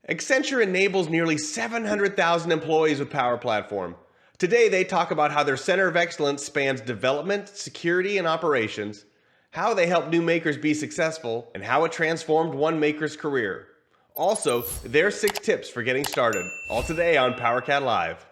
Accenture enables nearly 700,000 employees with Power Platform. Today, they talk about how their Center of Excellence spans development, security, and operations, how they help new makers be successful, and how it transformed one maker's career. Also, their 6 tips for getting started, all today on PowerCat Live.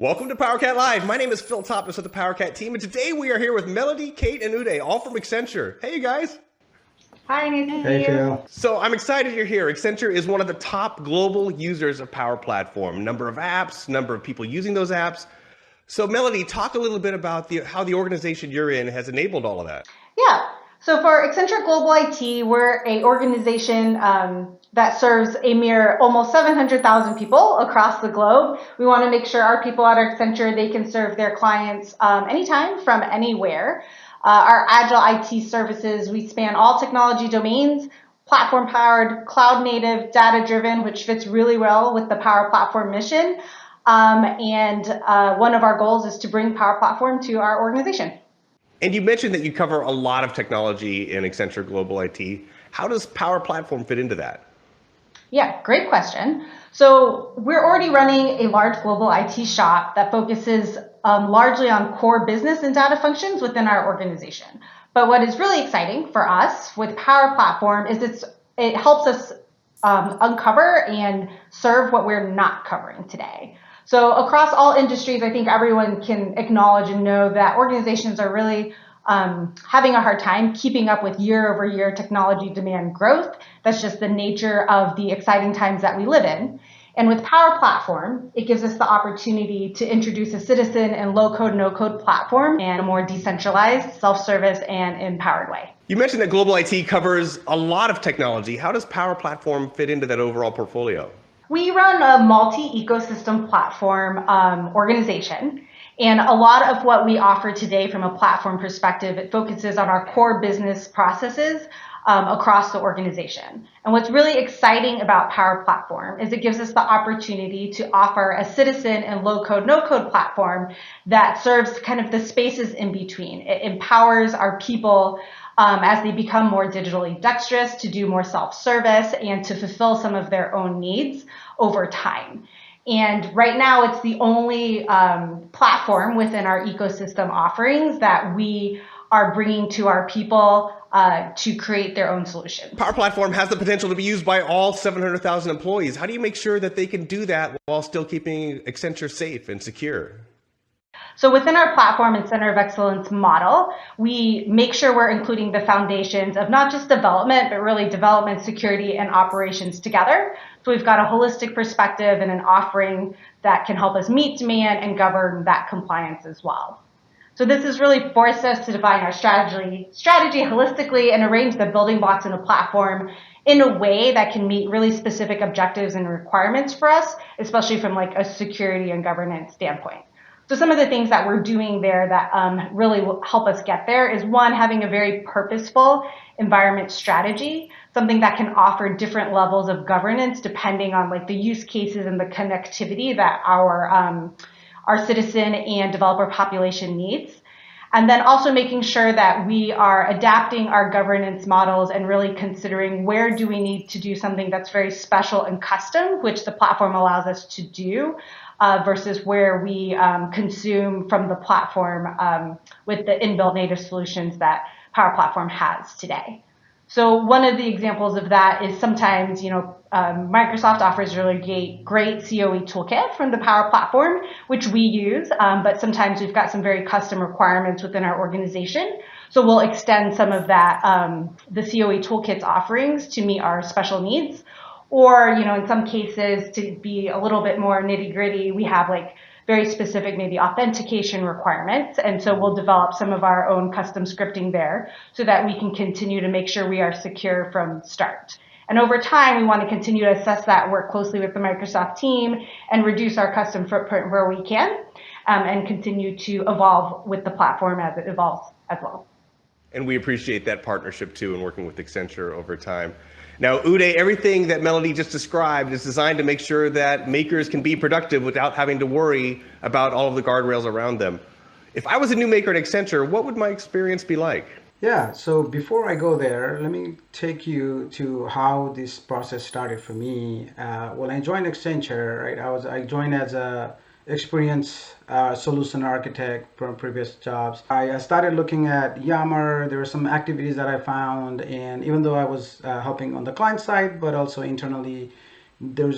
Welcome to PowerCat Live. My name is Phil Topnis with the PowerCat team, and today we are here with Melodie, Kate, and Uday, all from Accenture. Hey, you guys. Hi, nice to see you. Phil. So I'm excited you're here. Accenture is one of the top global users of Power Platform. Number of apps, number of people using those apps. So Melodie, talk a little bit about how the organization you're in has enabled all of that. Yeah. So for Accenture Global IT, we're an organization that serves a mere almost 700,000 people across the globe. We want to make sure our people at Accenture, they can serve their clients anytime from anywhere. Our agile IT services, we span all technology domains, platform powered, cloud native, data driven, which fits really well with the Power Platform mission. And one of our goals is to bring Power Platform to our organization. And you mentioned that you cover a lot of technology in Accenture Global IT. How does Power Platform fit into that? Yeah, great question. So we're already running a large global IT shop that focuses largely on core business and data functions within our organization. But what is really exciting for us with Power Platform is it helps us uncover and serve what we're not covering today. So across all industries, I think everyone can acknowledge and know that organizations are really having a hard time keeping up with year-over-year technology demand growth. That's just the nature of the exciting times that we live in. And with Power Platform, it gives us the opportunity to introduce a citizen and low-code, no-code platform in a more decentralized, self-service, and empowered way. You mentioned that Global IT covers a lot of technology. How does Power Platform fit into that overall portfolio? We run a multi-ecosystem platform organization, and a lot of what we offer today from a platform perspective, it focuses on our core business processes across the organization. And what's really exciting about Power Platform is it gives us the opportunity to offer a citizen and low-code, no-code platform that serves kind of the spaces in between. It empowers our people as they become more digitally dexterous to do more self-service and to fulfill some of their own needs over time. And right now, it's the only platform within our ecosystem offerings that we are bringing to our people to create their own solutions. Power Platform has the potential to be used by all 700,000 employees. How do you make sure that they can do that while still keeping Accenture safe and secure? So within our platform and Center of Excellence model, we make sure we're including the foundations of not just development, but really development, security, and operations together. So we've got a holistic perspective and an offering that can help us meet demand and govern that compliance as well. So this has really forced us to define our strategy holistically and arrange the building blocks in a platform in a way that can meet really specific objectives and requirements for us, especially from like a security and governance standpoint. So some of the things that we're doing there that really will help us get there is one, having a very purposeful environment strategy, something that can offer different levels of governance depending on like the use cases and the connectivity that our citizen and developer population needs. And then also making sure that we are adapting our governance models and really considering where do we need to do something that's very special and custom, which the platform allows us to do, versus where we consume from the platform with the inbuilt native solutions that Power Platform has today. So one of the examples of that is sometimes, Microsoft offers really great COE toolkit from the Power Platform, which we use, but sometimes we've got some very custom requirements within our organization. So we'll extend some of that, the COE toolkit's offerings to meet our special needs. Or, in some cases, to be a little bit more nitty gritty, we have like very specific maybe authentication requirements. And so we'll develop some of our own custom scripting there so that we can continue to make sure we are secure from start. And over time, we want to continue to assess that, work closely with the Microsoft team and reduce our custom footprint where we can, and continue to evolve with the platform as it evolves as well. And we appreciate that partnership too and working with Accenture over time. Now, Uday, everything that Melodie just described is designed to make sure that makers can be productive without having to worry about all of the guardrails around them. If I was a new maker at Accenture, what would my experience be like? Yeah, so before I go there, let me take you to how this process started for me. When I joined Accenture, right, I joined as a experienced solution architect from previous jobs. I started looking at Yammer. There were some activities that I found, and even though I was helping on the client side, but also internally,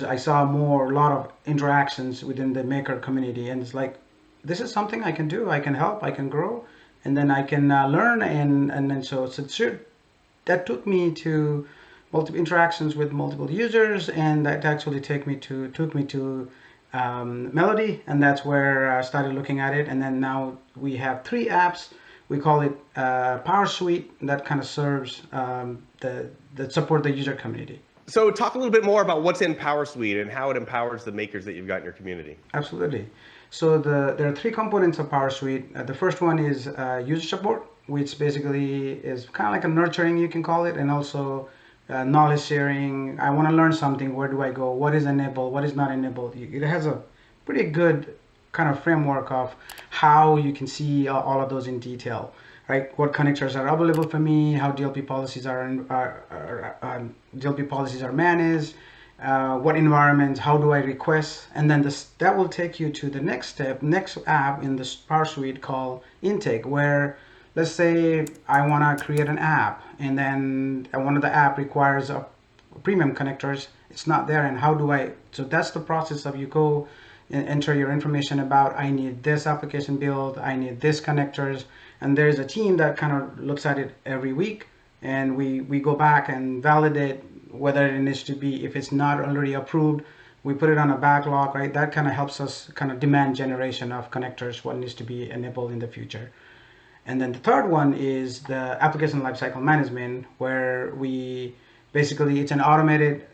I saw a lot of interactions within the maker community, and it's like this is something I can do. I can help. I can grow, and then I can learn, and then that took me to multiple interactions with multiple users, and that actually took me to Melodie, and that's where I started looking at it. And then now we have three apps. We call it Power Suite that kind of serves that support the user community. So talk a little bit more about what's in Power Suite and how it empowers the makers that you've got in your community. Absolutely. So there are three components of Power Suite. The first one is user support, which basically is kind of like a nurturing, you can call it, and also knowledge sharing. I want to learn something. Where do I go? What is enabled? What is not enabled? It has a pretty good kind of framework of how you can see all of those in detail, right? What connectors are available for me? How DLP policies DLP policies are managed? What environments, how do I request, and then that will take you to the next step, next app in the Power Suite called Intake, where let's say I want to create an app, and then one of the app requires a premium connectors. It's not there, and how do I? So that's the process of you go and enter your information about I need this application build, I need this connectors, and there's a team that kind of looks at it every week, and we go back and validate whether it needs to be, if it's not already approved, we put it on a backlog, right? That kind of helps us kind of demand generation of connectors, what needs to be enabled in the future. And then the third one is the application lifecycle management, where we basically, it's an automated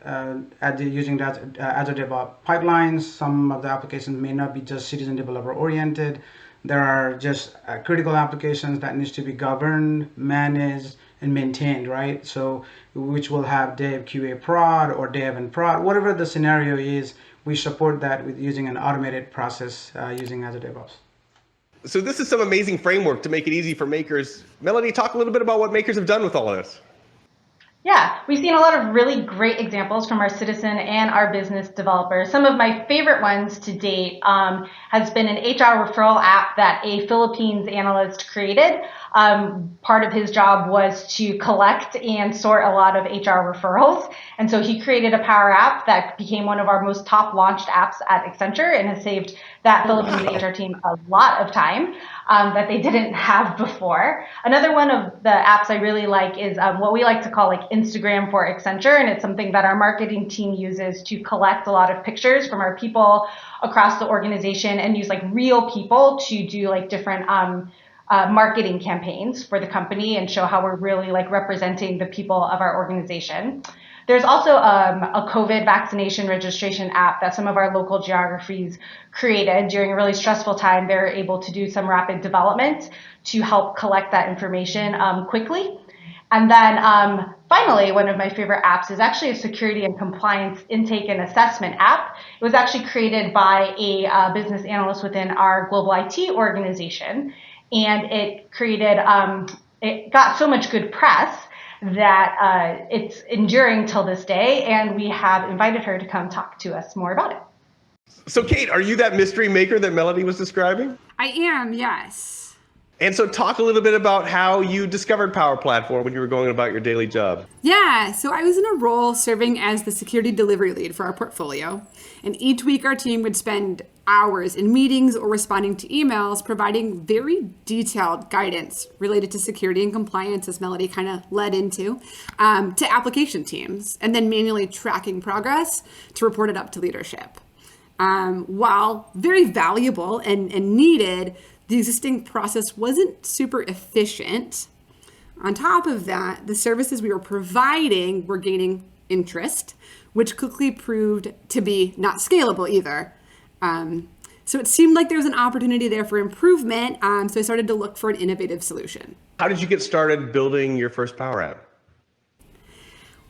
using that Azure DevOps pipelines. Some of the applications may not be just citizen developer oriented. There are just critical applications that needs to be governed, managed, and maintained, right? So which will have dev QA prod or dev and prod, whatever the scenario is, we support that with using an automated process using Azure DevOps. So this is some amazing framework to make it easy for makers. Melodie, talk a little bit about what makers have done with all of this. Yeah, we've seen a lot of really great examples from our citizen and our business developers. Some of my favorite ones to date has been an HR referral app that a Philippines analyst created. Part of his job was to collect and sort a lot of HR referrals. And so he created a Power App that became one of our most top launched apps at Accenture and has saved that Philippines HR team a lot of time that they didn't have before. Another one of the apps I really like is what we like to call like Instagram for Accenture. And it's something that our marketing team uses to collect a lot of pictures from our people across the organization and use like real people to do like different marketing campaigns for the company and show how we're really like representing the people of our organization. There's also a COVID vaccination registration app that some of our local geographies created during a really stressful time. They're able to do some rapid development to help collect that information quickly. And then finally, one of my favorite apps is actually a security and compliance intake and assessment app. It was actually created by a business analyst within our global IT organization. And it got so much good press that it's enduring till this day, and we have invited her to come talk to us more about it. So Kate, are you that mystery maker that Melodie was describing? I am, yes. And so talk a little bit about how you discovered Power Platform when you were going about your daily job. Yeah, so I was in a role serving as the security delivery lead for our portfolio. And each week our team would spend hours in meetings or responding to emails, providing very detailed guidance related to security and compliance, as Melodie kind of led into, to application teams, and then manually tracking progress to report it up to leadership. While very valuable and needed, the existing process wasn't super efficient. On top of that, the services we were providing were gaining interest, which quickly proved to be not scalable either. So it seemed like there was an opportunity there for improvement. So I started to look for an innovative solution. How did you get started building your first Power App?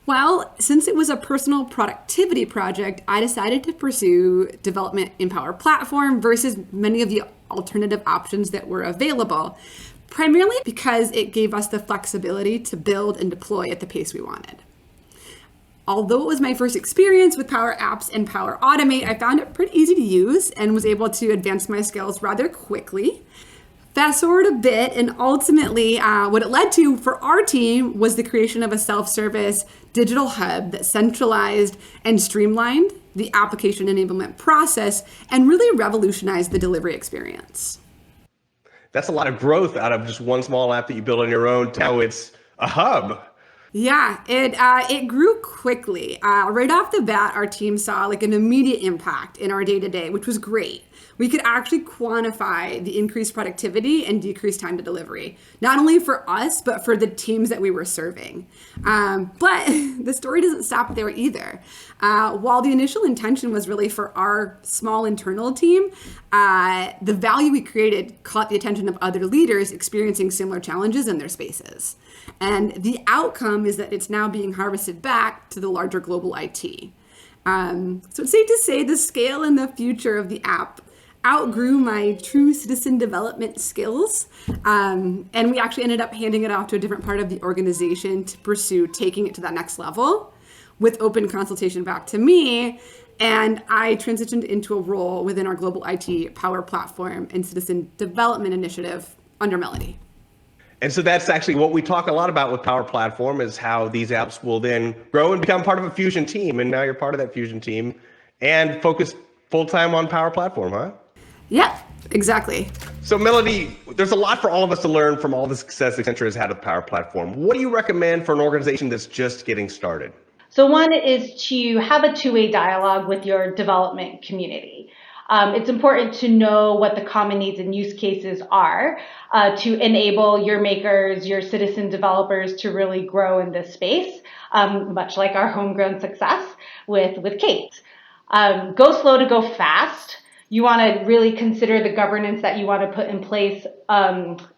Well, since it was a personal productivity project, I decided to pursue development in Power Platform versus many of the alternative options that were available, primarily because it gave us the flexibility to build and deploy at the pace we wanted. Although it was my first experience with Power Apps and Power Automate, I found it pretty easy to use and was able to advance my skills rather quickly. Fast forward a bit, and ultimately what it led to for our team was the creation of a self-service digital hub that centralized and streamlined the application enablement process and really revolutionized the delivery experience. That's a lot of growth out of just one small app that you build on your own. Now it's a hub. Yeah, it grew quickly. Right off the bat, our team saw like an immediate impact in our day-to-day, which was great. We could actually quantify the increased productivity and decreased time to delivery, not only for us, but for the teams that we were serving. But the story doesn't stop there either. While the initial intention was really for our small internal team, the value we created caught the attention of other leaders experiencing similar challenges in their spaces. And the outcome is that it's now being harvested back to the larger global IT. So it's safe to say the scale and the future of the app outgrew my true citizen development skills. And we actually ended up handing it off to a different part of the organization to pursue taking it to that next level with open consultation back to me. And I transitioned into a role within our global IT Power Platform and Citizen Development Initiative under Melodie. And so that's actually what we talk a lot about with Power Platform, is how these apps will then grow and become part of a Fusion team. And now you're part of that Fusion team and focus full-time on Power Platform, huh? Yeah, exactly. So Melodie, there's a lot for all of us to learn from all the success Accenture has had with Power Platform. What do you recommend for an organization that's just getting started? So one is to have a two-way dialogue with your development community. It's important to know what the common needs and use cases are to enable your makers, your citizen developers to really grow in this space, much like our homegrown success with Kate. Go slow to go fast. You want to really consider the governance that you want to put in place.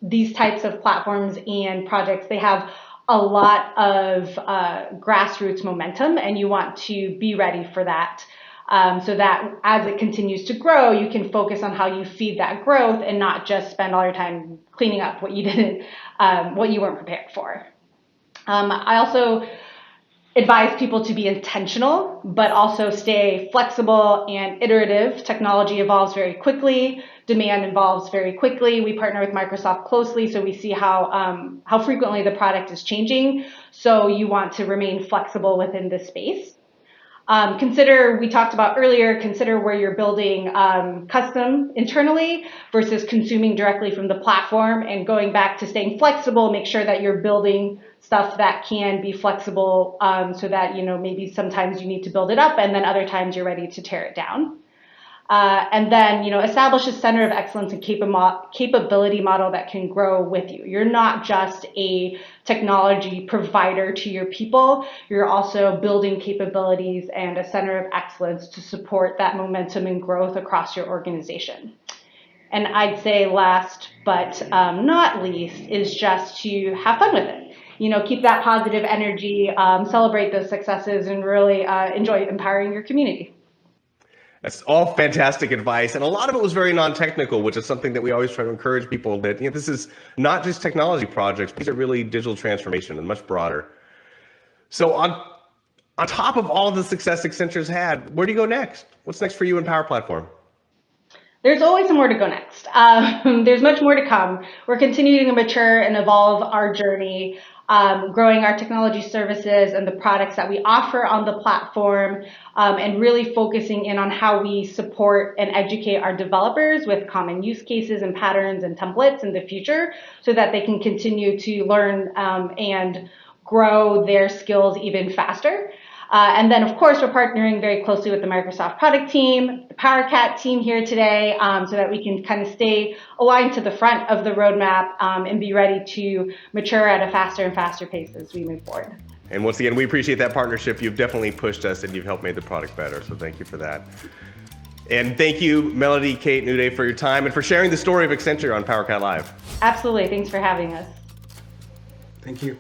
These types of platforms and projects, they have a lot of grassroots momentum, and you want to be ready for that. So that as it continues to grow, you can focus on how you feed that growth and not just spend all your time cleaning up what you didn't, what you weren't prepared for. I also advise people to be intentional, but also stay flexible and iterative. Technology evolves very quickly. Demand evolves very quickly. We partner with Microsoft closely, so we see how frequently the product is changing. So you want to remain flexible within this space. We talked about earlier, consider where you're building custom internally versus consuming directly from the platform, and going back to staying flexible, make sure that you're building stuff that can be flexible so that, maybe sometimes you need to build it up and then other times you're ready to tear it down. And then, establish a center of excellence and capability model that can grow with you. You're not just a technology provider to your people. You're also building capabilities and a center of excellence to support that momentum and growth across your organization. And I'd say last but not least is just to have fun with it. Keep that positive energy, celebrate those successes, and really enjoy empowering your community. That's all fantastic advice. And a lot of it was very non-technical, which is something that we always try to encourage people that this is not just technology projects. These are really digital transformation and much broader. So on top of all of the success Accenture's had, where do you go next? What's next for you in Power Platform? There's always more to go next. There's much more to come. We're continuing to mature and evolve our journey, growing our technology services and the products that we offer on the platform, and really focusing in on how we support and educate our developers with common use cases and patterns and templates in the future so that they can continue to learn and grow their skills even faster. And then, of course, we're partnering very closely with the Microsoft product team, the PowerCat team here today, so that we can kind of stay aligned to the front of the roadmap and be ready to mature at a faster and faster pace as we move forward. And once again, we appreciate that partnership. You've definitely pushed us and you've helped make the product better. So thank you for that. And thank you, Melodie, Kate, and Uday, for your time and for sharing the story of Accenture on PowerCat Live. Absolutely. Thanks for having us. Thank you.